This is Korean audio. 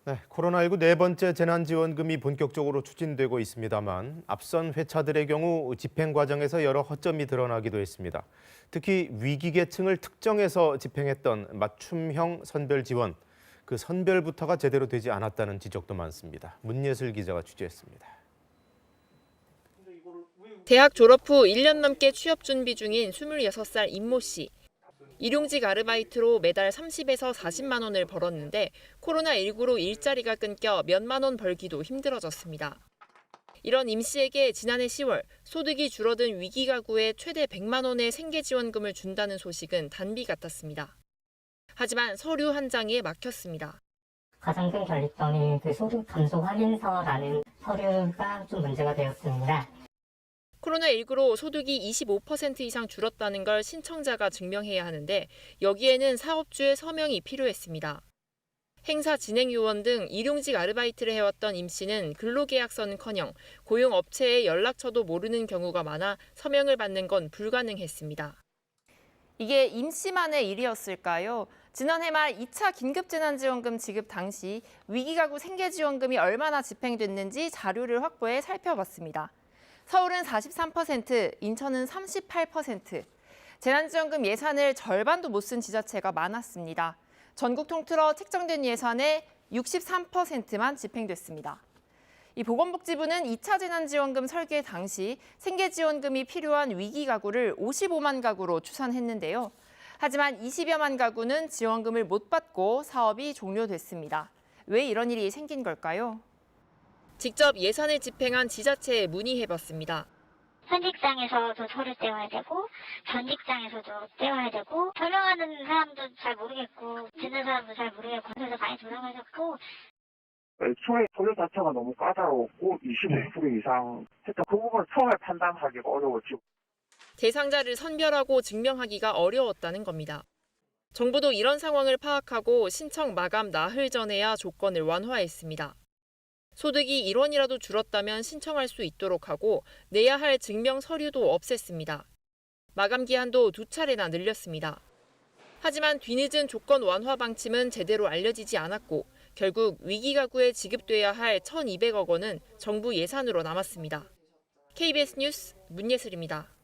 네, 코로나19 네 번째 재난지원금이 본격적으로 추진되고 있습니다만 앞선 회차들의 경우 집행 과정에서 여러 허점이 드러나기도 했습니다. 특히 위기 계층을 특정해서 집행했던 맞춤형 선별 지원, 그 선별부터가 제대로 되지 않았다는 지적도 많습니다. 문예슬 기자가 취재했습니다. 대학 졸업 후 1년 넘게 취업 준비 중인 26살 임모 씨. 일용직 아르바이트로 매달 30에서 40만 원을 벌었는데 코로나19로 일자리가 끊겨 몇만 원 벌기도 힘들어졌습니다. 이런 임 씨에게 지난해 10월 소득이 줄어든 위기 가구에 최대 100만 원의 생계 지원금을 준다는 소식은 단비 같았습니다. 하지만 서류 한 장에 막혔습니다. 가장 큰 결립점이 소득 감소 확인서라는 서류가 좀 문제가 되었습니다. 코로나19로 소득이 25% 이상 줄었다는 걸 신청자가 증명해야 하는데 여기에는 사업주의 서명이 필요했습니다. 행사 진행 요원 등 일용직 아르바이트를 해왔던 임 씨는 근로계약서는커녕 고용업체의 연락처도 모르는 경우가 많아 서명을 받는 건 불가능했습니다. 이게 임 씨만의 일이었을까요? 지난해 말 2차 긴급재난지원금 지급 당시 위기가구 생계지원금이 얼마나 집행됐는지 자료를 확보해 살펴봤습니다. 서울은 43%, 인천은 38%. 재난지원금 예산을 절반도 못 쓴 지자체가 많았습니다. 전국 통틀어 책정된 예산의 63%만 집행됐습니다. 이 보건복지부는 2차 재난지원금 설계 당시 생계지원금이 필요한 위기 가구를 55만 가구로 추산했는데요. 하지만 20여만 가구는 지원금을 못 받고 사업이 종료됐습니다. 왜 이런 일이 생긴 걸까요? 직접 예산을 집행한 지자체에 문의해봤습니다. 현직장에서도 서류 떼와야 되고 전직장에서도 떼와야 되고 설명하는 사람도 잘 모르겠고 듣는 사람도 잘 모르겠고 그래서 많이 돌아가셨고 애초에 서류 자체가 너무 까다롭고 25% 이상 했던 그 부분을 처음에 판단하기가 어려웠죠. 대상자를 선별하고 증명하기가 어려웠다는 겁니다. 정부도 이런 상황을 파악하고 신청 마감 나흘 전에야 조건을 완화했습니다. 소득이 1원이라도 줄었다면 신청할 수 있도록 하고 내야 할 증명 서류도 없앴습니다. 마감 기한도 2차례나 늘렸습니다. 하지만 뒤늦은 조건 완화 방침은 제대로 알려지지 않았고 결국 위기 가구에 지급돼야 할 1,200억 원은 정부 예산으로 남았습니다. KBS 뉴스 문예슬입니다.